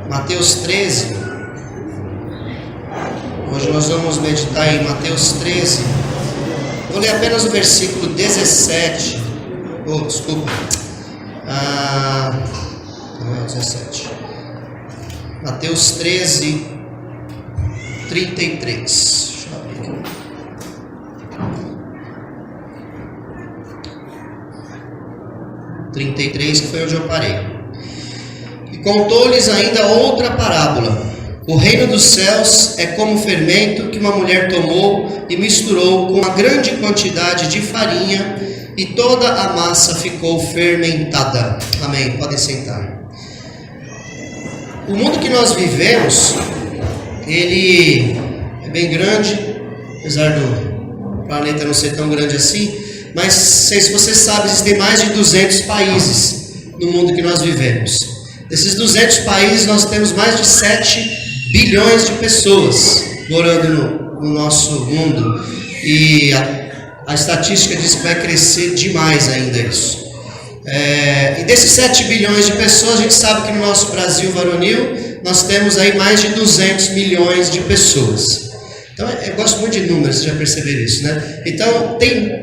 Mateus 13. Hoje nós vamos meditar em Mateus 13. Vou ler apenas o versículo 17. Desculpa. Não é 17. Mateus 13, 33. Deixa eu abrir aqui. Que foi onde eu parei. E contou-lhes ainda outra parábola. O reino dos céus é como fermento que uma mulher tomou e misturou com uma grande quantidade de farinha, e toda a massa ficou fermentada. Amém. Podem sentar. O mundo que nós vivemos, ele é bem grande, apesar do planeta não ser tão grande assim, mas não sei se você sabe, existem mais de 200 países no mundo que nós vivemos. Desses 200 países, nós temos mais de 7 bilhões de pessoas morando no nosso mundo. E a estatística diz que vai crescer demais ainda isso. E desses 7 bilhões de pessoas, a gente sabe que no nosso Brasil varonil, nós temos aí mais de 200 milhões de pessoas. Então, eu gosto muito de números, vocês já perceberam isso, né? Então, tem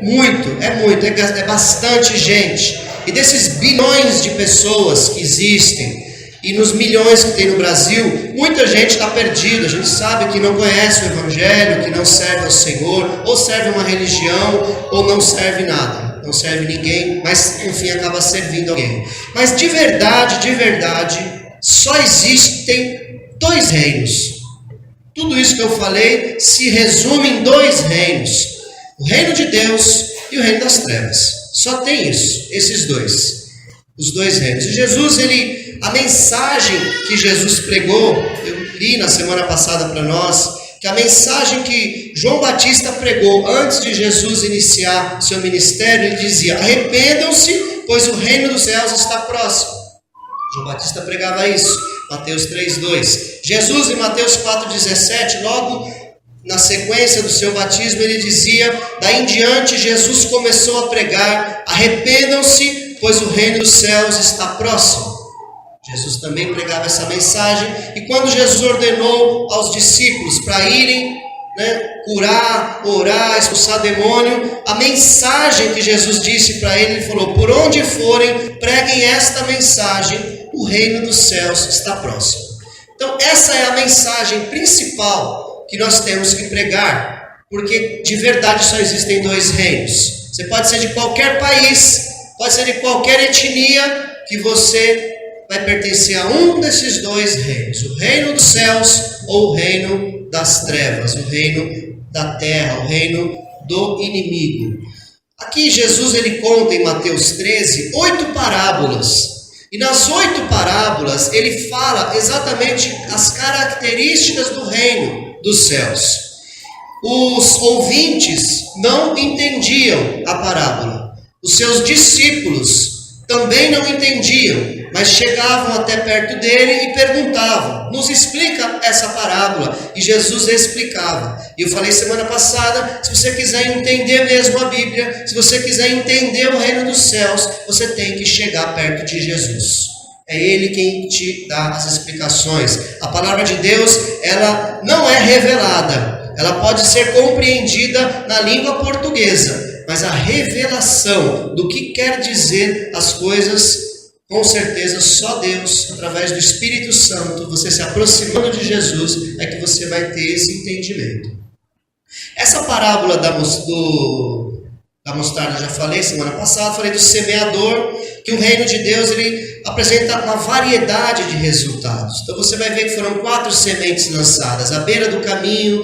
é bastante gente. E desses bilhões de pessoas que existem, e nos milhões que tem no Brasil, muita gente está perdida. A gente sabe que não conhece o Evangelho, que não serve ao Senhor, ou serve uma religião, ou não serve nada. Não serve ninguém, mas enfim, acaba servindo alguém. Mas de verdade, só existem 2 reinos. Tudo isso que eu falei se resume em 2 reinos. O reino de Deus e o reino das trevas. Só tem isso, esses 2. Os 2 reinos. E Jesus, a mensagem que Jesus pregou, eu li na semana passada para nós, que a mensagem que João Batista pregou antes de Jesus iniciar seu ministério, ele dizia: arrependam-se, pois o reino dos céus está próximo. João Batista pregava isso, Mateus 3:2. Jesus, em Mateus 4:17, logo na sequência do seu batismo, ele dizia: daí em diante Jesus começou a pregar: arrependam-se, pois o reino dos céus está próximo. Jesus também pregava essa mensagem. E quando Jesus ordenou aos discípulos para irem, curar, orar, expulsar demônio, a mensagem que Jesus disse para ele falou: por onde forem, preguem esta mensagem: o reino dos céus está próximo. Então essa é a mensagem principal que nós temos que pregar, porque de verdade só existem 2 reinos. Você pode ser de qualquer país, pode ser de qualquer etnia, que você vai pertencer a um desses 2 reinos: o reino dos céus ou o reino das trevas, o reino da terra, o reino do inimigo. Aqui Jesus ele conta em Mateus 13 8 parábolas. E nas 8 parábolas ele fala exatamente as características do reino dos céus. Os ouvintes não entendiam a parábola. Os seus discípulos também não entendiam, mas chegavam até perto dele e perguntavam: nos explica essa parábola. E Jesus explicava. E eu falei semana passada, se você quiser entender mesmo a Bíblia, se você quiser entender o reino dos céus, você tem que chegar perto de Jesus. É Ele quem te dá as explicações. A palavra de Deus, ela não é revelada. Ela pode ser compreendida na língua portuguesa, mas a revelação do que quer dizer as coisas, com certeza só Deus, através do Espírito Santo, você se aproximando de Jesus, é que você vai ter esse entendimento. Essa parábola da mostarda, já falei semana passada, falei do semeador, que o reino de Deus ele apresenta uma variedade de resultados. Então você vai ver que foram 4 sementes lançadas à beira do caminho.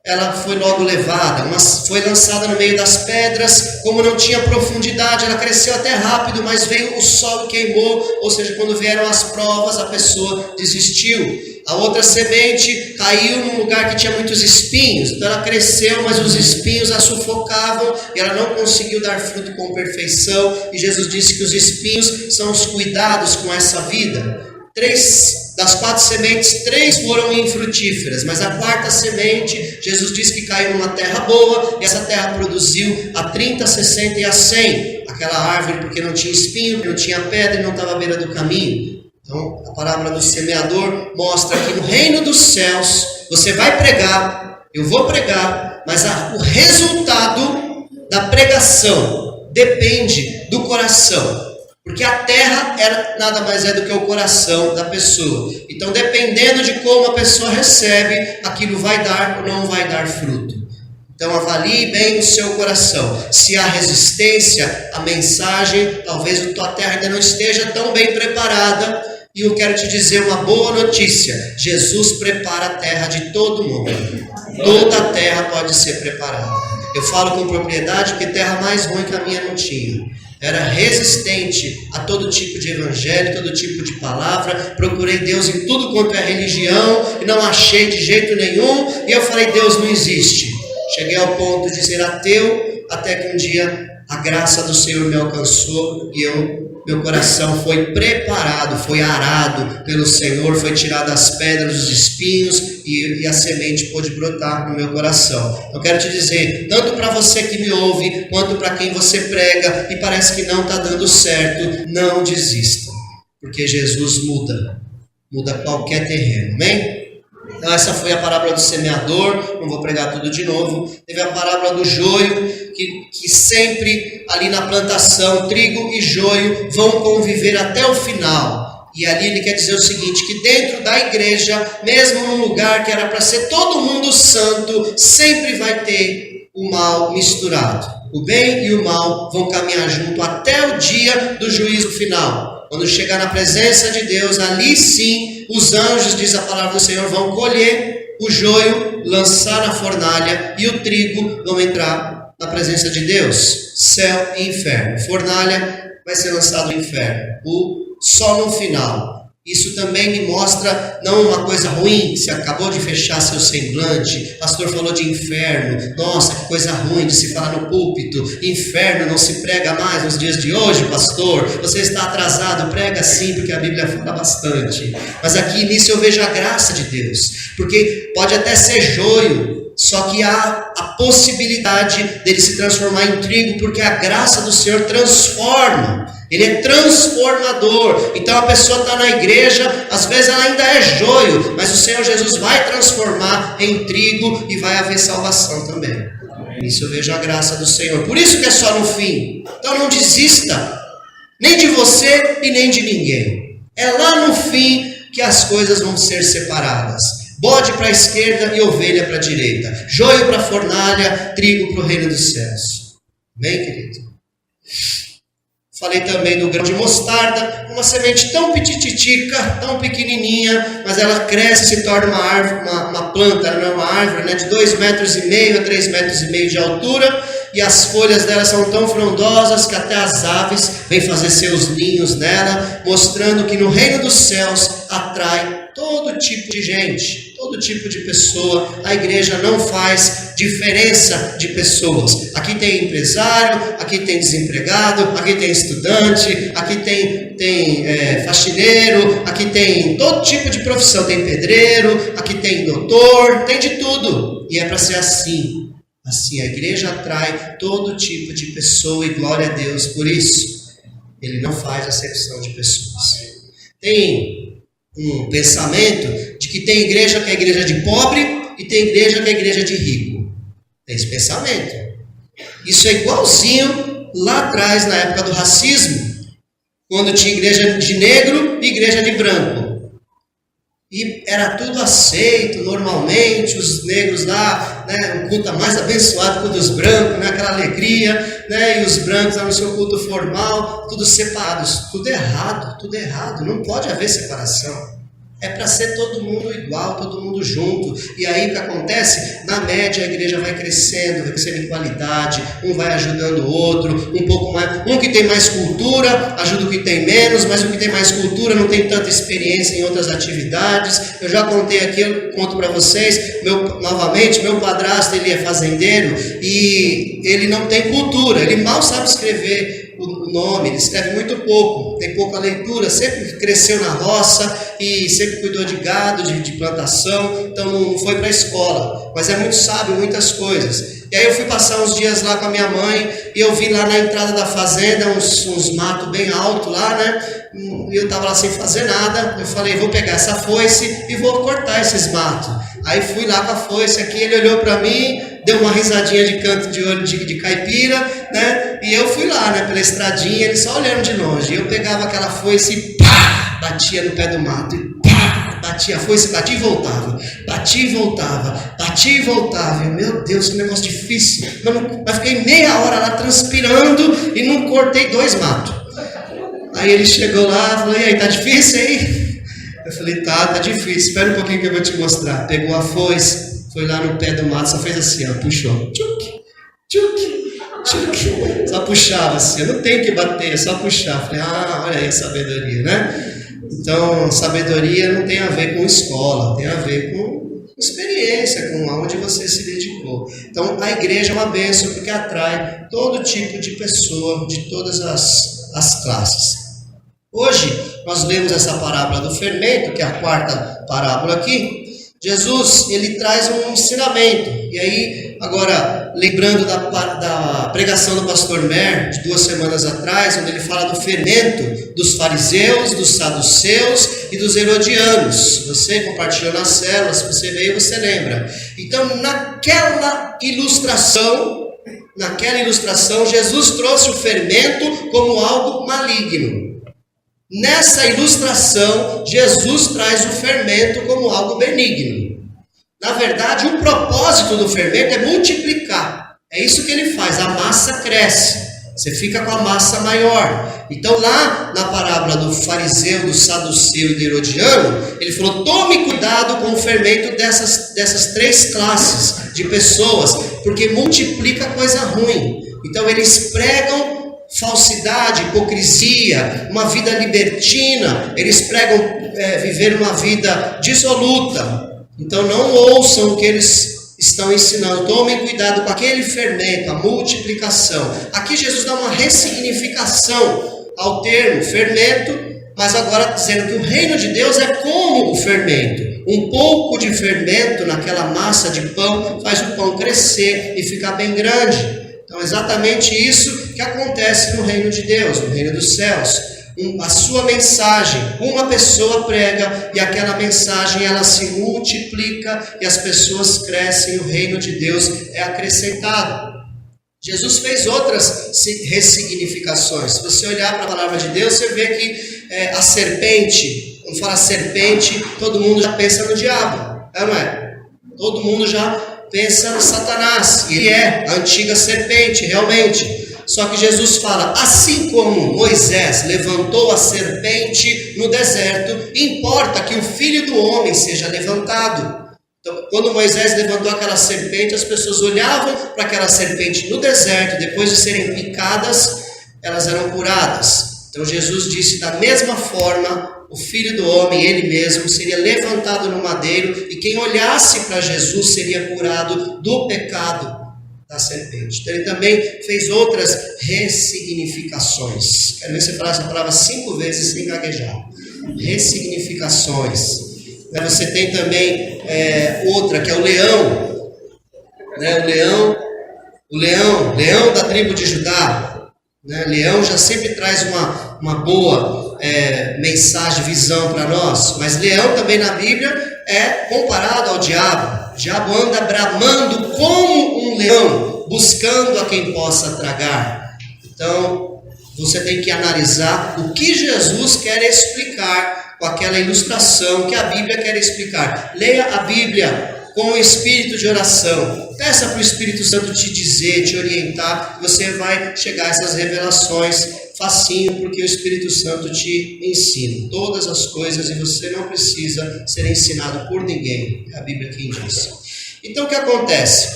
Ela foi logo levada, foi lançada no meio das pedras. Como não tinha profundidade, ela cresceu até rápido, mas veio o sol e queimou. Ou seja, quando vieram as provas, a pessoa desistiu. A outra semente caiu num lugar que tinha muitos espinhos. Então ela cresceu, mas os espinhos a sufocavam e ela não conseguiu dar fruto com perfeição. E Jesus disse que os espinhos são os cuidados com essa vida. das 4 sementes, 3 foram infrutíferas, mas a 4ª semente, Jesus disse que caiu numa terra boa, e essa terra produziu a 30, 60 e a 100. Aquela árvore, porque não tinha espinho, não tinha pedra e não estava à beira do caminho. Então, a parábola do semeador mostra que no reino dos céus, você vai pregar, eu vou pregar, mas o resultado da pregação depende do coração. Porque a terra nada mais é do que o coração da pessoa. Então, dependendo de como a pessoa recebe, aquilo vai dar ou não vai dar fruto. Então, avalie bem o seu coração. Se há resistência à mensagem, talvez a tua terra ainda não esteja tão bem preparada. E eu quero te dizer uma boa notícia. Jesus prepara a terra de todo mundo. Toda a terra pode ser preparada. Eu falo com propriedade porque terra mais ruim que a minha não tinha. Era resistente a todo tipo de evangelho, todo tipo de palavra. Procurei Deus em tudo quanto é religião e não achei de jeito nenhum. E eu falei, Deus não existe. Cheguei ao ponto de ser ateu, até que um dia a graça do Senhor me alcançou e meu coração foi preparado, foi arado pelo Senhor, foi tirado as pedras, os espinhos e a semente pôde brotar no meu coração. Eu quero te dizer, tanto para você que me ouve, quanto para quem você prega e parece que não está dando certo, não desista, porque Jesus muda qualquer terreno, amém? Então essa foi a parábola do semeador, não vou pregar tudo de novo. Teve a parábola do joio, que sempre ali na plantação, trigo e joio vão conviver até o final. E ali ele quer dizer o seguinte, que dentro da igreja, mesmo num lugar que era para ser todo mundo santo, sempre vai ter o mal misturado. O bem e o mal vão caminhar junto até o dia do juízo final. Quando chegar na presença de Deus, ali sim, os anjos, diz a palavra do Senhor, vão colher o joio, lançar na fornalha, e o trigo vão entrar na presença de Deus. Céu e inferno. Fornalha vai ser lançado no inferno. Só no final. Isso também me mostra não uma coisa ruim, se acabou de fechar seu semblante, o pastor falou de inferno, nossa, que coisa ruim de se falar no púlpito, inferno não se prega mais nos dias de hoje, pastor, você está atrasado, prega sim, porque a Bíblia fala bastante, mas aqui nisso eu vejo a graça de Deus, porque pode até ser joio, só que há a possibilidade dele se transformar em trigo, porque a graça do Senhor transforma. Ele é transformador. Então a pessoa está na igreja, às vezes ela ainda é joio, mas o Senhor Jesus vai transformar em trigo e vai haver salvação também. Isso eu vejo a graça do Senhor. Por isso que é só no fim. Então não desista, nem de você e nem de ninguém. É lá no fim que as coisas vão ser separadas. Bode para a esquerda e ovelha para a direita. Joio para a fornalha, trigo para o reino dos céus. Amém, querido? Falei também do grão de mostarda, uma semente tão petititica, tão pequenininha, mas ela cresce e se torna uma árvore, uma planta, não é uma árvore, né, de 2,5 metros a 3,5 metros de altura, e as folhas dela são tão frondosas que até as aves vêm fazer seus ninhos nela, mostrando que no reino dos céus atrai todo tipo de gente, todo tipo de pessoa. A igreja não faz diferença de pessoas. Aqui tem empresário, aqui tem desempregado, aqui tem estudante, aqui tem faxineiro, aqui tem todo tipo de profissão, tem pedreiro, aqui tem doutor, tem de tudo. E é para ser assim. Assim, a igreja atrai todo tipo de pessoa e glória a Deus por isso. Ele não faz acepção de pessoas. Tem um pensamento de que tem igreja que é igreja de pobre e tem igreja que é igreja de rico. Tem esse pensamento. Isso é igualzinho lá atrás, na época do racismo, quando tinha igreja de negro e igreja de branco. E era tudo aceito normalmente, os negros lá, né, um culto mais abençoado que o dos brancos, né, aquela alegria, né, e os brancos lá no seu culto formal, tudo separados, tudo errado, não pode haver separação. É para ser todo mundo igual, todo mundo junto. E aí o que acontece? Na média a igreja vai crescendo em qualidade, um vai ajudando o outro, um pouco mais. Um que tem mais cultura ajuda o que tem menos, mas o que tem mais cultura não tem tanta experiência em outras atividades. Eu já contei aqui, eu conto para vocês, novamente, meu padrasto ele é fazendeiro e ele não tem cultura, ele mal sabe escrever o nome, ele escreve muito pouco, tem pouca leitura, sempre cresceu na roça e sempre cuidou de gado, de plantação, então não foi para a escola, mas é muito sábio em muitas coisas. E aí eu fui passar uns dias lá com a minha mãe e eu vi lá na entrada da fazenda uns matos bem altos lá, né? E eu estava lá sem fazer nada, eu falei, vou pegar essa foice e vou cortar esses matos. Aí fui lá com a foice aqui, ele olhou para mim, deu uma risadinha de canto de olho de caipira, né? E eu fui lá, né, pela estradinha, ele só olhando de longe. E eu pegava aquela foice e pá, batia no pé do mato. E pá, batia a foice, batia e voltava. Batia e voltava, batia e voltava. E, meu Deus, que negócio difícil. Mas fiquei meia hora lá transpirando e não cortei 2 matos. Aí ele chegou lá e falou, e aí, tá difícil aí? Eu falei, tá difícil, espera um pouquinho que eu vou te mostrar. Pegou a foice, foi lá no pé do mato, só fez assim, ó, puxou. Tchuc, tchuc, tchuc. Só puxava assim, eu não tenho que bater, é só puxar. Falei, olha aí a sabedoria, né? Então, sabedoria não tem a ver com escola, tem a ver com experiência, com aonde você se dedicou. Então, a igreja é uma bênção porque atrai todo tipo de pessoa, de todas as classes. Hoje, nós lemos essa parábola do fermento, que é a 4ª parábola aqui. Jesus, ele traz um ensinamento. E aí, agora, lembrando da pregação do pastor Mer, de 2 semanas atrás, onde ele fala do fermento dos fariseus, dos saduceus e dos herodianos. Você compartilhou nas células, se você veio, você lembra. Então, naquela ilustração, Jesus trouxe o fermento como algo maligno. Nessa ilustração, Jesus traz o fermento como algo benigno. Na verdade, o propósito do fermento é multiplicar. É isso que ele faz, a massa cresce. Você fica com a massa maior. Então lá na parábola do fariseu, do saduceu e do herodiano, ele falou, tome cuidado com o fermento dessas 3 classes de pessoas, porque multiplica coisa ruim. Então eles pregam falsidade, hipocrisia, uma vida libertina, eles pregam viver uma vida dissoluta. Então não ouçam o que eles estão ensinando, tomem cuidado com aquele fermento, a multiplicação. Aqui Jesus dá uma ressignificação ao termo fermento, mas agora dizendo que o reino de Deus é como o fermento. Um pouco de fermento naquela massa de pão faz o pão crescer e ficar bem grande. Então é exatamente isso que acontece no reino de Deus, no reino dos céus. A sua mensagem, uma pessoa prega e aquela mensagem ela se multiplica e as pessoas crescem, o reino de Deus é acrescentado. Jesus fez outras ressignificações. Se você olhar para a palavra de Deus, você vê que a serpente, quando fala serpente, todo mundo já pensa no diabo, não é? Todo mundo já pensa no Satanás, e ele é a antiga serpente, realmente. Só que Jesus fala, assim como Moisés levantou a serpente no deserto, importa que o Filho do Homem seja levantado. Então, quando Moisés levantou aquela serpente, as pessoas olhavam para aquela serpente no deserto, depois de serem picadas, elas eram curadas. Então Jesus disse, da mesma forma, o Filho do Homem, ele mesmo, seria levantado no madeiro, e quem olhasse para Jesus seria curado do pecado da serpente. Então ele também fez outras ressignificações. Quero ver você falar essa palavra 5 vezes sem gaguejar. Ressignificações. Você tem também outra, que é o leão. O leão da tribo de Judá. Leão já sempre traz uma boa mensagem, visão para nós. Mas leão também na Bíblia é comparado ao diabo. O diabo anda bramando como um leão, buscando a quem possa tragar. Então, você tem que analisar o que Jesus quer explicar com aquela ilustração que a Bíblia quer explicar. Leia a Bíblia com o espírito de oração. Peça para o Espírito Santo te dizer, te orientar, que você vai chegar a essas revelações facinho, porque o Espírito Santo te ensina todas as coisas e você não precisa ser ensinado por ninguém. É a Bíblia quem diz. Então o que acontece?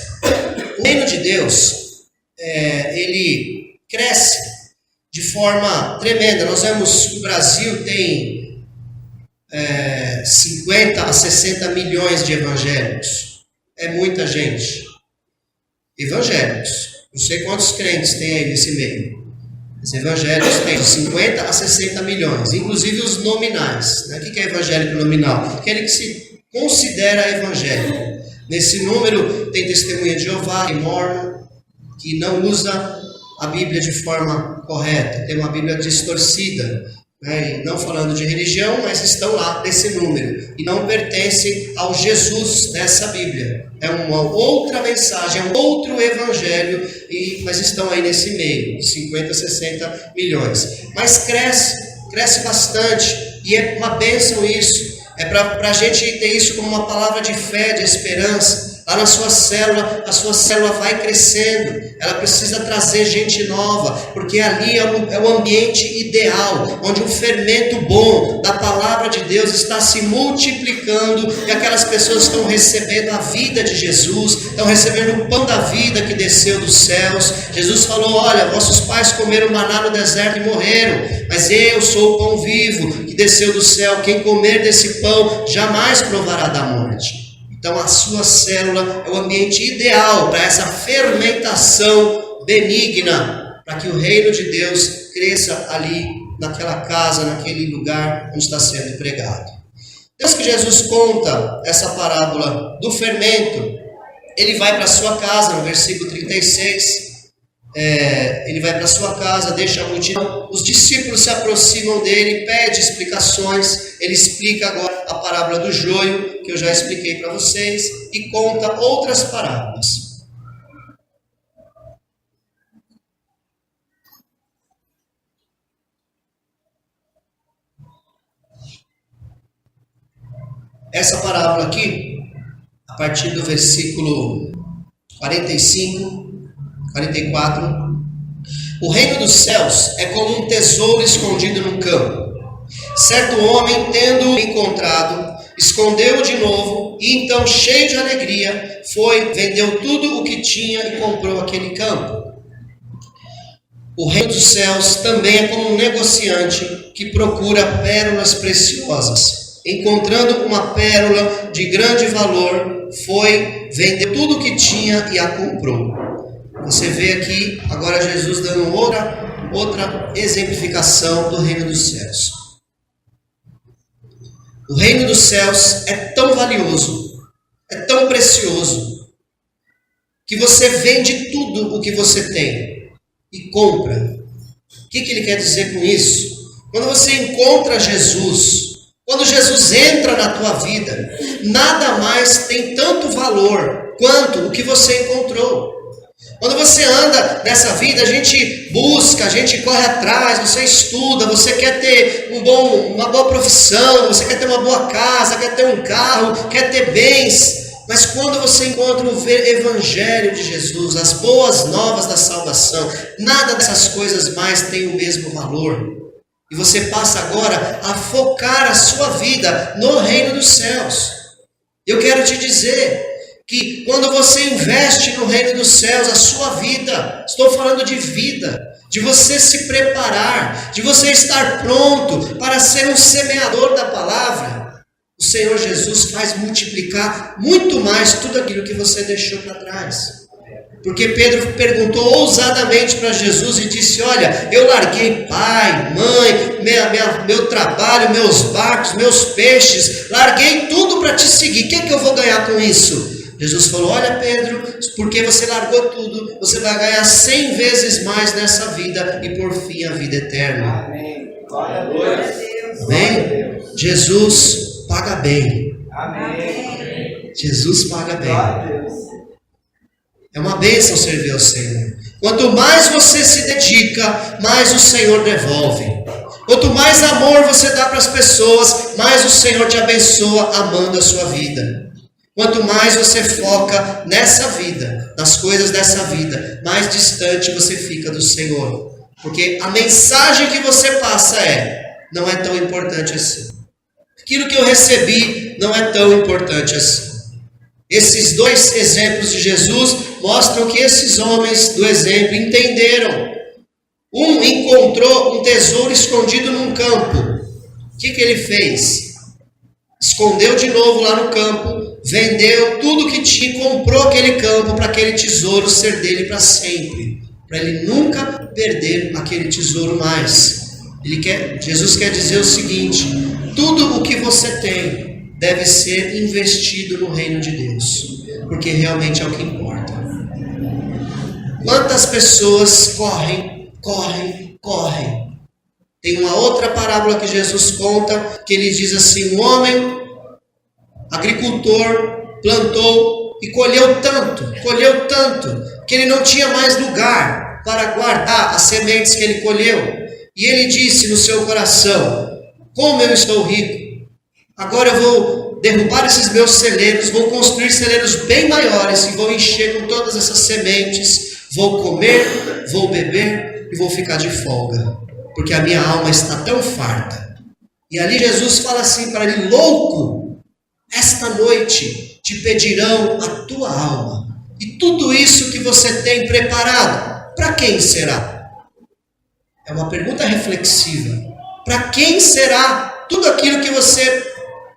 O reino de Deus, ele cresce de forma tremenda. Nós vemos que o Brasil tem 50 a 60 milhões de evangélicos. É muita gente. Evangélicos. Não sei quantos crentes tem aí nesse meio. Os evangélicos têm de 50 a 60 milhões, inclusive os nominais. Né? O que é evangélico nominal? Aquele que se considera evangélico. Nesse número tem Testemunha de Jeová, tem Mórmon, que não usa a Bíblia de forma correta, tem uma Bíblia distorcida, né? Não falando de religião, mas estão lá nesse número, e não pertencem ao Jesus dessa Bíblia. É uma outra mensagem, é um outro evangelho, mas estão aí nesse meio, 50, 60 milhões. Mas cresce bastante, e é uma bênção isso. É para a gente ter isso como uma palavra de fé, de esperança. Lá na sua célula, a sua célula vai crescendo. Ela precisa trazer gente nova, porque ali é o ambiente ideal, onde o fermento bom da palavra de Deus está se multiplicando, e aquelas pessoas estão recebendo a vida de Jesus, estão recebendo o pão da vida que desceu dos céus. Jesus falou: olha, vossos pais comeram maná no deserto e morreram, mas eu sou o pão vivo que desceu do céu. Quem comer desse pão jamais provará da morte. Então a sua célula é o ambiente ideal para essa fermentação benigna, para que o reino de Deus cresça ali naquela casa, naquele lugar onde está sendo pregado. Deus que Jesus conta essa parábola do fermento, ele vai para a sua casa, no versículo 36, ele vai para a sua casa, deixa a multidão, os discípulos se aproximam dele, pede explicações, ele explica agora a parábola do joio, que eu já expliquei para vocês, e conta outras parábolas. Essa parábola aqui, a partir do versículo 45, 44, o reino dos céus é como um tesouro escondido num campo. Certo homem, tendo encontrado, escondeu-o de novo, e então, cheio de alegria, foi, vendeu tudo o que tinha e comprou aquele campo. O reino dos céus também é como um negociante que procura pérolas preciosas. Encontrando uma pérola de grande valor, foi, vendeu tudo o que tinha e a comprou. Você vê aqui agora Jesus dando outra exemplificação do reino dos céus. O reino dos céus é tão valioso, é tão precioso, que você vende tudo o que você tem e compra. O que ele quer dizer com isso? Quando você encontra Jesus, quando Jesus entra na tua vida, nada mais tem tanto valor quanto o que você encontrou. Quando você anda nessa vida, a gente busca, a gente corre atrás, você estuda, você quer ter uma boa profissão, você quer ter uma boa casa, quer ter um carro, quer ter bens. Mas quando você encontra o evangelho de Jesus, as boas novas da salvação, nada dessas coisas mais tem o mesmo valor. E você passa agora a focar a sua vida no reino dos céus. Eu quero te dizer que quando você investe no reino dos céus, a sua vida, estou falando de vida, de você se preparar, de você estar pronto para ser um semeador da palavra, o Senhor Jesus faz multiplicar muito mais tudo aquilo que você deixou para trás. Porque Pedro perguntou ousadamente para Jesus e disse: olha, eu larguei pai, mãe, meu trabalho, meus barcos, meus peixes, larguei tudo para te seguir, o que é que eu vou ganhar com isso? Jesus falou: olha Pedro, porque você largou tudo, você vai ganhar 100 vezes mais nessa vida e por fim a vida eterna. Amém. Glória a Deus. Amém? Jesus paga bem. Amém. Jesus paga bem. Glória a Deus. É uma bênção servir ao Senhor. Quanto mais você se dedica, mais o Senhor devolve. Quanto mais amor você dá para as pessoas, mais o Senhor te abençoa amando a sua vida. Quanto mais você foca nessa vida, nas coisas dessa vida, mais distante você fica do Senhor. Porque a mensagem que você passa não é tão importante assim. Aquilo que eu recebi não é tão importante assim. Esses dois exemplos de Jesus mostram que esses homens do exemplo entenderam. Um encontrou um tesouro escondido num campo. O que ele fez? Escondeu de novo lá no campo, vendeu tudo que tinha e comprou aquele campo para aquele tesouro ser dele para sempre. para ele nunca perder aquele tesouro mais. Jesus quer dizer o seguinte: tudo o que você tem deve ser investido no reino de Deus, porque realmente é o que importa. Quantas pessoas correm. Tem uma outra parábola que Jesus conta, que ele diz assim: um homem, agricultor, plantou e colheu tanto, que ele não tinha mais lugar para guardar as sementes que ele colheu. E ele disse no seu coração: como eu estou rico, agora eu vou derrubar esses meus celeiros, vou construir celeiros bem maiores e vou encher com todas essas sementes, vou comer, vou beber e vou ficar de folga, porque a minha alma está tão farta. E ali Jesus fala assim para ele: louco, esta noite te pedirão a tua alma, e tudo isso que você tem preparado, para quem será? É uma pergunta reflexiva. Para quem será? Tudo aquilo que você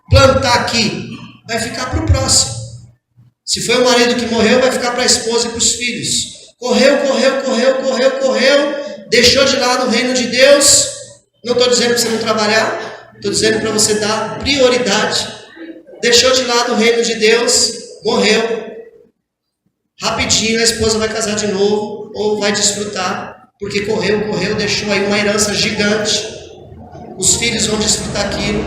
plantar aqui vai ficar para o próximo. Se foi o marido que morreu, vai ficar para a esposa e para os filhos. Correu, deixou de lado o reino de Deus. Não estou dizendo para você não trabalhar, estou dizendo para você dar prioridade. Deixou de lado o reino de Deus, morreu. Rapidinho a esposa vai casar de novo, ou vai desfrutar, porque correu, deixou aí uma herança gigante. Os filhos vão desfrutar aquilo.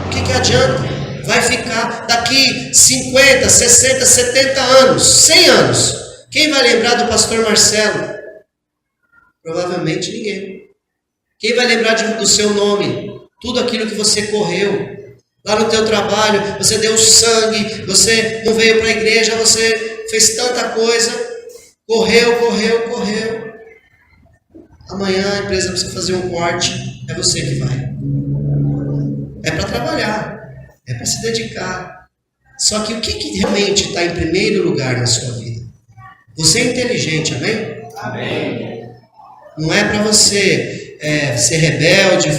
O que adianta? Vai ficar daqui 50, 60, 70 anos, 100 anos. Quem vai lembrar do pastor Marcelo? Provavelmente ninguém. Quem vai lembrar do seu nome? Tudo aquilo que você correu. Lá no teu trabalho, você deu sangue, você não veio para a igreja, você fez tanta coisa. Correu. Amanhã a empresa precisa fazer um corte, é você que vai. É para trabalhar, é para se dedicar. Só que o que realmente está em primeiro lugar na sua vida? Você é inteligente, amém? Amém. Não é para você ser rebelde.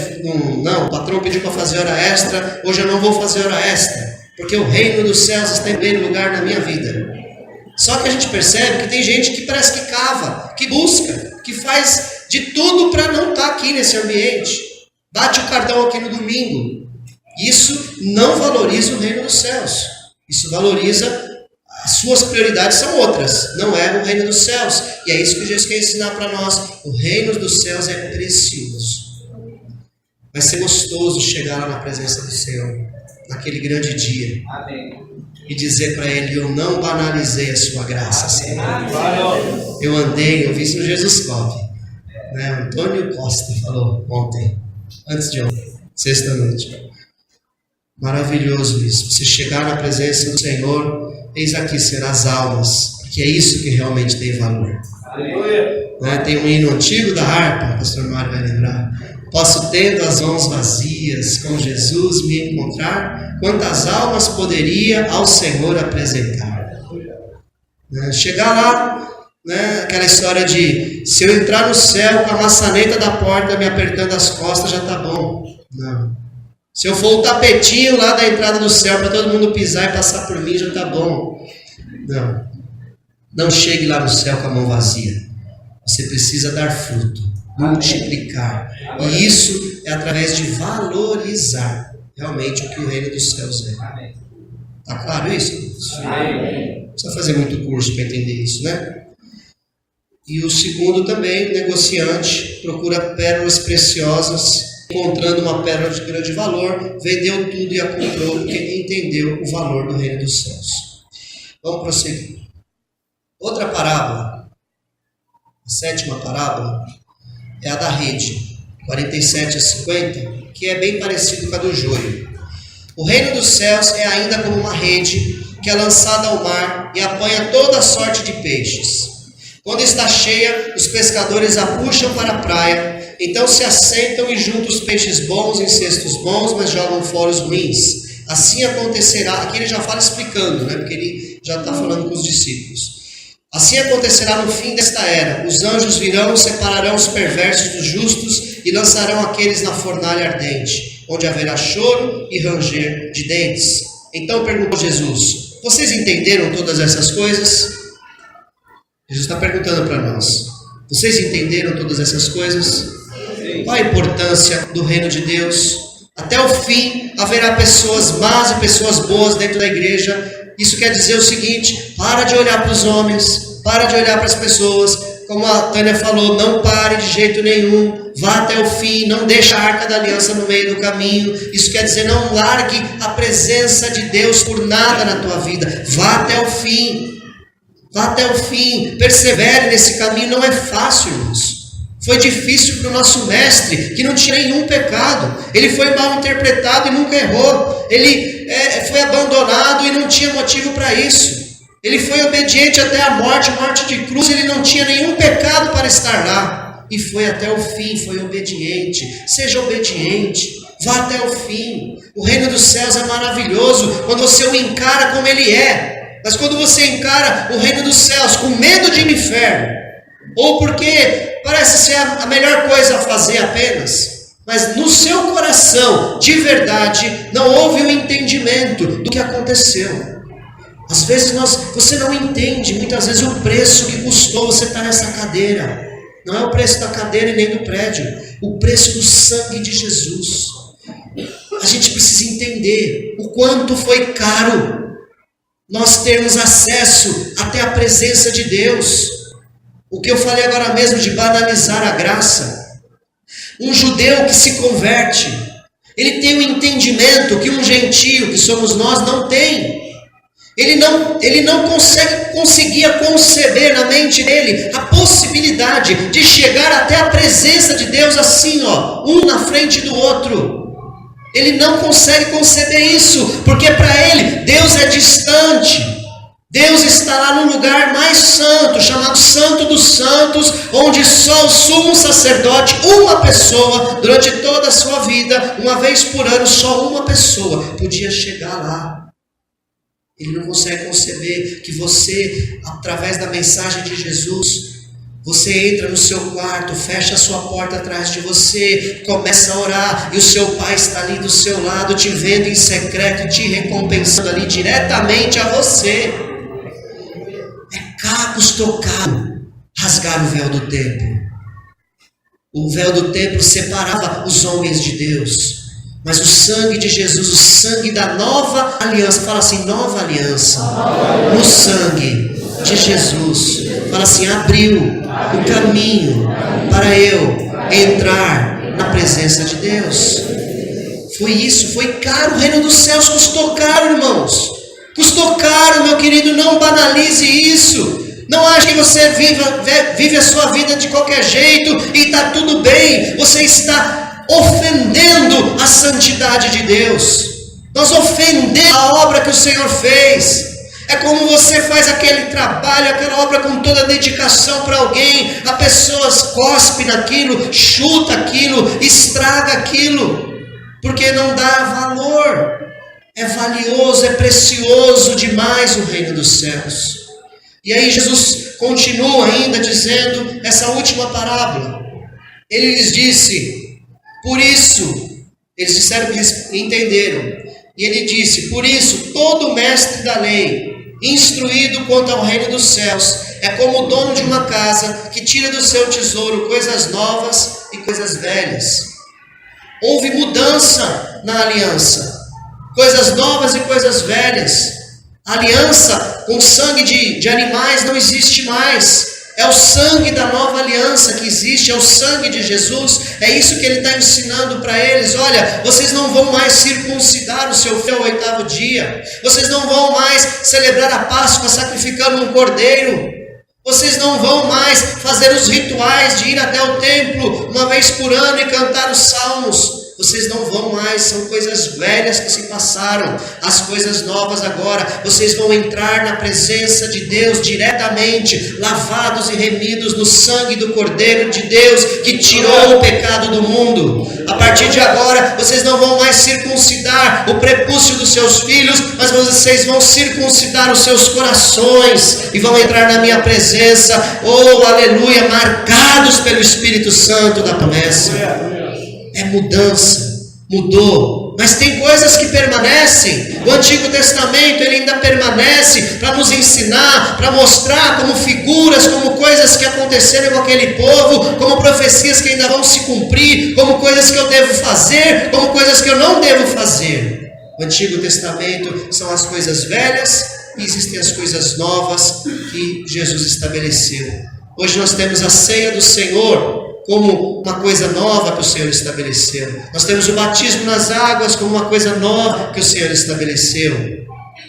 Não, o patrão pediu para fazer hora extra, hoje eu não vou fazer hora extra, porque o reino dos céus está em primeiro lugar na minha vida. Só que a gente percebe que tem gente que parece que cava, que busca, que faz de tudo para não estar aqui nesse ambiente. Bate o cartão aqui no domingo. Isso não valoriza o reino dos céus. Isso valoriza, as suas prioridades são outras, não é o reino dos céus. E é isso que Jesus quer ensinar para nós. O reino dos céus é precioso. Vai ser gostoso chegar lá na presença do Senhor, naquele grande dia. Amém. E dizer para Ele: eu não banalizei a sua graça, Senhor. Amém. Eu vi isso no Jesus Cop. Antônio Costa falou ontem, antes de ontem, sexta-noite. Maravilhoso isso. Você chegar na presença do Senhor, eis aqui serão as almas, que é isso que realmente tem valor. Aleluia. Tem um hino antigo da harpa, o pastor Mário vai lembrar. Posso, tendo as mãos vazias, com Jesus me encontrar, quantas almas poderia ao Senhor apresentar? Chegar lá, aquela história de: se eu entrar no céu com a maçaneta da porta me apertando as costas, já está bom. Não. Se eu for o tapetinho lá da entrada do céu para todo mundo pisar e passar por mim, já está bom. Não chegue lá no céu com a mão vazia. Você precisa dar fruto, multiplicar. E isso é através de valorizar realmente o que o reino dos céus é. Está claro isso? Amém. Não precisa fazer muito curso para entender isso, né? E o segundo também, negociante, procura pérolas preciosas, encontrando uma pérola de grande valor, vendeu tudo e a comprou, porque entendeu o valor do reino dos céus. Vamos prosseguir. Outra parábola, a sétima parábola, é a da rede, 47 a 50, que é bem parecido com a do joio. O reino dos céus é ainda como uma rede que é lançada ao mar e apanha toda sorte de peixes. Quando está cheia, os pescadores a puxam para a praia, então se assentam e juntam os peixes bons em cestos bons, mas jogam fora os ruins. Assim acontecerá, aqui ele já fala explicando, porque ele já está falando com os discípulos. Assim acontecerá no fim desta era. Os anjos virão, separarão os perversos dos justos e lançarão aqueles na fornalha ardente, onde haverá choro e ranger de dentes. Então perguntou Jesus: vocês entenderam todas essas coisas? Jesus está perguntando para nós: vocês entenderam todas essas coisas? Qual a importância do reino de Deus? Até o fim haverá pessoas más e pessoas boas dentro da igreja. Isso quer dizer o seguinte: para de olhar para os homens, para de olhar para as pessoas. Como a Tânia falou, não pare de jeito nenhum, vá até o fim, não deixe a arca da aliança no meio do caminho. Isso quer dizer, não largue a presença de Deus por nada na tua vida, vá até o fim, vá até o fim, persevere nesse caminho. Não é fácil, irmãos. Foi difícil para o nosso mestre, que não tinha nenhum pecado. Ele foi mal interpretado e nunca errou. Ele foi abandonado e não tinha motivo para isso. Ele foi obediente até a morte de cruz. Ele não tinha nenhum pecado para estar lá. E foi até o fim, foi obediente. Seja obediente, vá até o fim. O reino dos céus é maravilhoso quando você o encara como ele é. Mas quando você encara o reino dos céus com medo de ir no inferno, ou porque parece ser a melhor coisa a fazer apenas, mas no seu coração, de verdade, não houve um entendimento do que aconteceu. Às vezes você não entende, muitas vezes, o preço que custou você estar nessa cadeira. Não é o preço da cadeira e nem do prédio, o preço do sangue de Jesus. A gente precisa entender o quanto foi caro nós termos acesso até a presença de Deus. O que eu falei agora mesmo de banalizar a graça. Um judeu que se converte, ele tem um entendimento que um gentio, que somos nós, não tem. Ele não conseguia conceber na mente dele a possibilidade de chegar até a presença de Deus assim, um na frente do outro. Ele não consegue conceber isso, porque para ele Deus é distante. Deus está lá no lugar mais santo, chamado Santo dos Santos, onde só o sumo sacerdote, uma pessoa, durante toda a sua vida, uma vez por ano, só uma pessoa podia chegar lá. Ele não consegue conceber que você, através da mensagem de Jesus, você entra no seu quarto, fecha a sua porta atrás de você, começa a orar, e o seu pai está ali do seu lado, te vendo em secreto e te recompensando ali diretamente a você. Custou caro rasgar o véu do templo. O véu do templo separava os homens de Deus. Mas o sangue de Jesus, o sangue da nova aliança, fala assim, nova aliança, no sangue de Jesus, fala assim, abriu o caminho para eu entrar na presença de Deus. Foi isso, foi caro. O reino dos céus custou caro, irmãos. Custou caro, meu querido, não banalize isso. Não ache que você vive a sua vida de qualquer jeito e está tudo bem. Você está ofendendo a santidade de Deus. Nós ofendemos a obra que o Senhor fez. É como você faz aquele trabalho, aquela obra com toda a dedicação para alguém. A pessoa cospe naquilo, chuta aquilo, estraga aquilo, porque não dá valor. É valioso, é precioso demais o reino dos céus. E aí Jesus continua ainda dizendo essa última parábola. Ele lhes disse, por isso, eles disseram que entenderam. E ele disse, por isso, todo mestre da lei, instruído quanto ao reino dos céus, é como o dono de uma casa que tira do seu tesouro coisas novas e coisas velhas. Houve mudança na aliança. Coisas novas e coisas velhas. A aliança com sangue de animais não existe mais. É o sangue da nova aliança que existe, é o sangue de Jesus. É isso que ele está ensinando para eles. Olha, vocês não vão mais circuncidar o seu filho ao 8º dia. Vocês não vão mais celebrar a Páscoa sacrificando um cordeiro. Vocês não vão mais fazer os rituais de ir até o templo uma vez por ano e cantar os salmos. Vocês não vão mais, são coisas velhas que se passaram, as coisas novas agora. Vocês vão entrar na presença de Deus diretamente, lavados e remidos no sangue do Cordeiro de Deus, que tirou o pecado do mundo. A partir de agora, vocês não vão mais circuncidar o prepúcio dos seus filhos, mas vocês vão circuncidar os seus corações, e vão entrar na minha presença, oh aleluia, marcados pelo Espírito Santo da promessa. É mudança, mudou, mas tem coisas que permanecem. O Antigo Testamento ele ainda permanece para nos ensinar, para mostrar como figuras, como coisas que aconteceram com aquele povo, como profecias que ainda vão se cumprir, como coisas que eu devo fazer, como coisas que eu não devo fazer. O Antigo Testamento são as coisas velhas e existem as coisas novas que Jesus estabeleceu. Hoje nós temos a ceia do Senhor como uma coisa nova que o Senhor estabeleceu. Nós temos o batismo nas águas como uma coisa nova que o Senhor estabeleceu.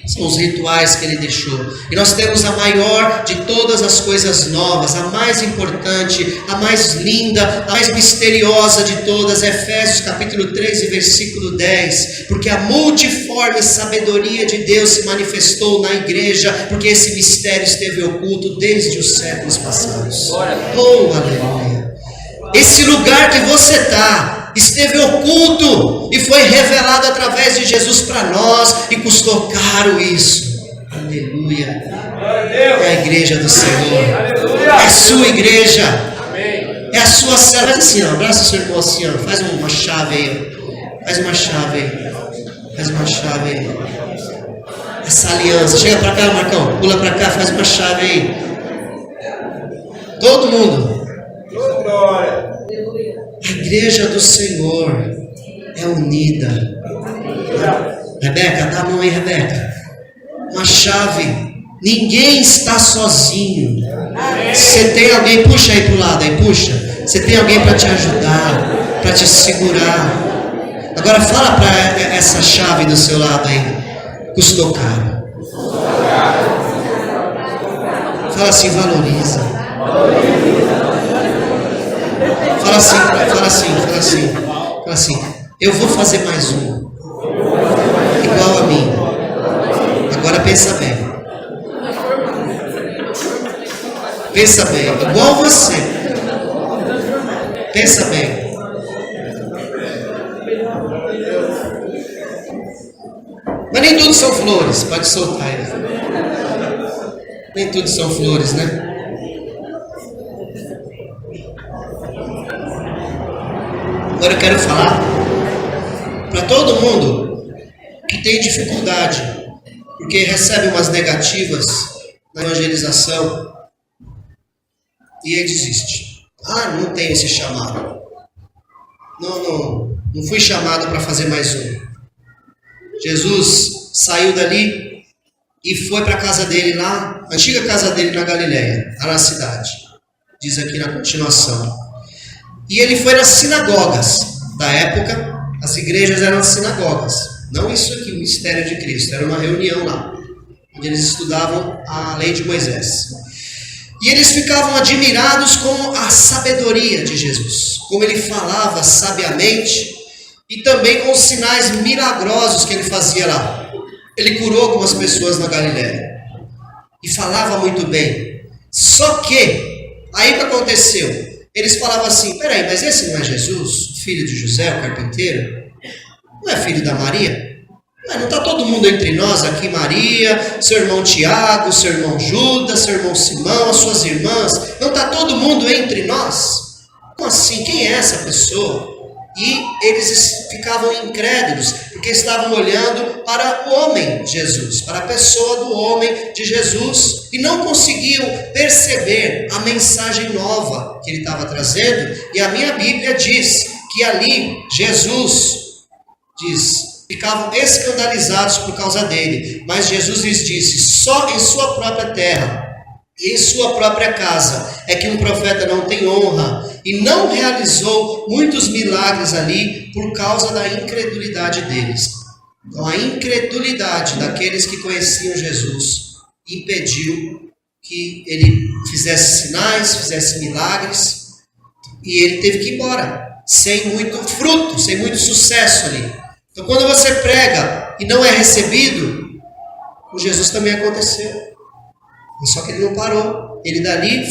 São os rituais que Ele deixou. E nós temos a maior de todas as coisas novas, a mais importante, a mais linda, a mais misteriosa de todas, Efésios capítulo 3 e versículo 10. Porque a multiforme sabedoria de Deus se manifestou na igreja, porque esse mistério esteve oculto desde os séculos passados. Oh, aleluia! Esse lugar que você está esteve oculto e foi revelado através de Jesus para nós e custou caro isso. Aleluia. É a igreja do Senhor. É a sua igreja. É a sua célula. Faz assim, ó, abraça o seu irmão assim, ó. Faz uma chave aí. Faz uma chave aí. Faz uma chave aí. Essa aliança. Chega para cá, Marcão. Pula para cá, faz uma chave aí. Todo mundo. A igreja do Senhor é unida. Rebeca, dá a mão aí, Rebeca. Uma chave. Ninguém está sozinho. Você tem alguém, puxa aí para o lado, aí puxa. Você tem alguém para te ajudar, para te segurar. Agora fala para essa chave do seu lado aí. Custou caro. Fala assim, valoriza. Fala assim, eu vou fazer mais um, igual a mim. Agora pensa bem, igual você, pensa bem. Mas nem tudo são flores, pode soltar aí. Nem tudo são flores, né? Agora eu quero falar para todo mundo que tem dificuldade, porque recebe umas negativas na evangelização e aí desiste. Ah, não tenho esse chamado. Não fui chamado para fazer mais um. Jesus saiu dali e foi para a casa dele lá, a antiga casa dele na Galileia, lá na cidade. Diz aqui na continuação. E ele foi nas sinagogas da época. As igrejas eram as sinagogas. Não isso aqui, o mistério de Cristo. Era uma reunião lá, onde eles estudavam a lei de Moisés. E eles ficavam admirados com a sabedoria de Jesus. Como ele falava sabiamente. E também com os sinais milagrosos que ele fazia lá. Ele curou algumas pessoas na Galileia. E falava muito bem. Só que, aí o que aconteceu? Eles falavam assim, peraí, mas esse não é Jesus, filho de José, o carpinteiro? Não é filho da Maria? Não está todo mundo entre nós aqui, Maria, seu irmão Tiago, seu irmão Judas, seu irmão Simão, as suas irmãs? Não está todo mundo entre nós? Como assim? Quem é essa pessoa? E eles ficavam incrédulos, porque estavam olhando para o homem Jesus, para a pessoa do homem de Jesus, e não conseguiam perceber a mensagem nova que ele estava trazendo. E a minha Bíblia diz que ali Jesus ficavam escandalizados por causa dele, mas Jesus lhes disse, só em sua própria terra e em sua própria casa é que um profeta não tem honra, e não realizou muitos milagres ali por causa da incredulidade deles. Então a incredulidade daqueles que conheciam Jesus impediu que ele fizesse sinais, fizesse milagres, e ele teve que ir embora, sem muito fruto, sem muito sucesso ali. Então quando você prega e não é recebido, com Jesus também aconteceu. Só que ele não parou. Ele dali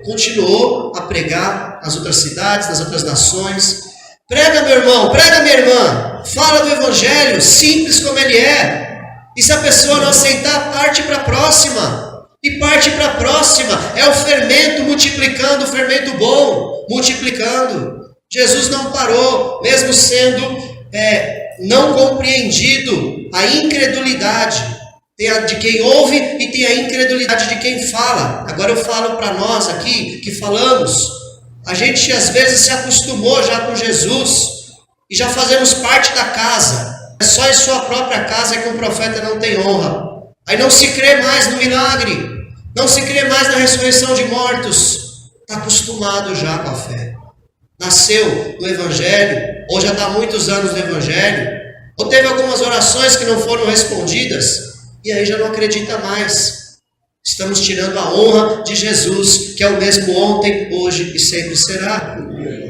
continuou a pregar nas outras cidades, nas outras nações. Prega, meu irmão, prega, minha irmã. Fala do evangelho, simples como ele é. E se a pessoa não aceitar, parte para a próxima. E parte para a próxima. É o fermento multiplicando, o fermento bom, multiplicando. Jesus não parou, mesmo sendo não compreendido a incredulidade. Tem a de quem ouve e tem a incredulidade de quem fala. Agora eu falo para nós aqui que falamos. A gente às vezes se acostumou já com Jesus e já fazemos parte da casa. É só em sua própria casa que um profeta não tem honra. Aí não se crê mais no milagre, não se crê mais na ressurreição de mortos. Está acostumado já com a fé. Nasceu no Evangelho, ou já está há muitos anos no Evangelho, ou teve algumas orações que não foram respondidas, e aí já não acredita mais. Estamos tirando a honra de Jesus, que é o mesmo ontem, hoje e sempre será.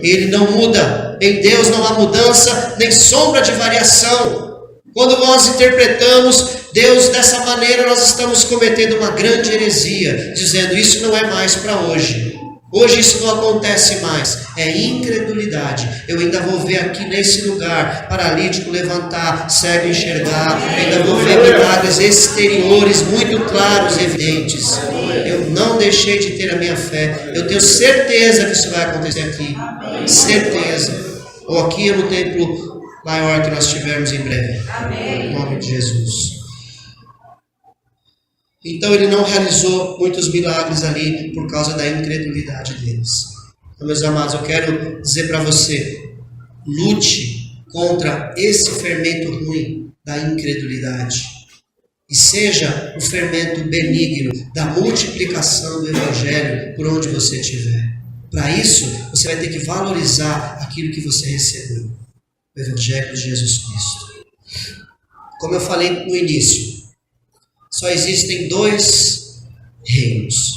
Ele não muda. Em Deus não há mudança, nem sombra de variação. Quando nós interpretamos Deus dessa maneira, nós estamos cometendo uma grande heresia, dizendo isso não é mais para hoje. Hoje isso não acontece mais. É incredulidade. Eu ainda vou ver aqui nesse lugar paralítico levantar, cego enxergar, ainda vou ver milagres exteriores muito claros e evidentes. Eu não deixei de ter a minha fé. Eu tenho certeza que isso vai acontecer aqui. Certeza. Ou aqui no templo maior que nós tivermos em breve. Em nome de Jesus. Então ele não realizou muitos milagres ali por causa da incredulidade deles. Então, meus amados, eu quero dizer para você, lute contra esse fermento ruim da incredulidade. E seja o fermento benigno da multiplicação do Evangelho por onde você estiver. Para isso, você vai ter que valorizar aquilo que você recebeu. O Evangelho de Jesus Cristo. Como eu falei no início, só existem 2 reinos.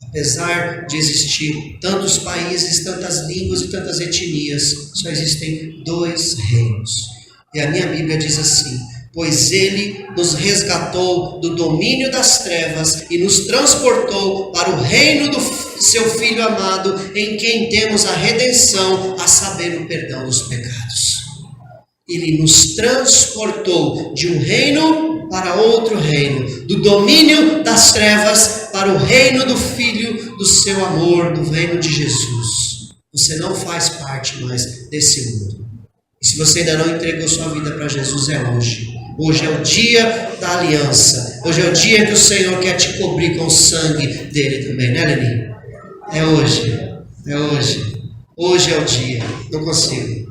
Apesar de existir tantos países, tantas línguas e tantas etnias, só existem 2 reinos. E a minha Bíblia diz assim: pois ele nos resgatou do domínio das trevas e nos transportou para o reino do seu Filho amado, em quem temos a redenção, a saber, o perdão dos pecados. Ele nos transportou de um reino para outro reino, do domínio das trevas para o reino do Filho do seu amor, do reino de Jesus. Você não faz parte mais desse mundo. E se você ainda não entregou sua vida para Jesus, é hoje. Hoje é o dia da aliança. Hoje é o dia que o Senhor quer te cobrir com o sangue dele também, né, Leni? É hoje. É hoje. Hoje é o dia. Não consigo.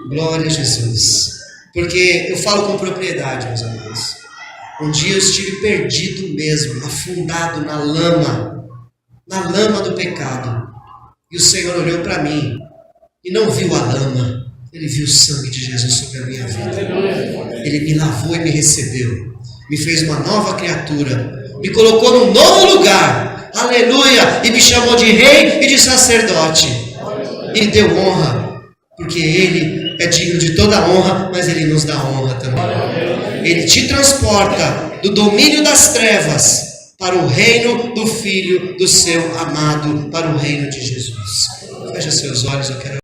Glória a Jesus. Porque eu falo com propriedade, meus amigos. Um dia eu estive perdido mesmo, afundado na lama do pecado. E o Senhor olhou para mim e não viu a lama. Ele viu o sangue de Jesus sobre a minha vida. Ele me lavou e me recebeu. Me fez uma nova criatura. Me colocou num novo lugar. Aleluia! E me chamou de rei e de sacerdote. E deu honra. Porque Ele é digno de toda honra, mas Ele nos dá honra também. Ele te transporta do domínio das trevas para o reino do Filho do seu amado, para o reino de Jesus. Feche seus olhos, eu quero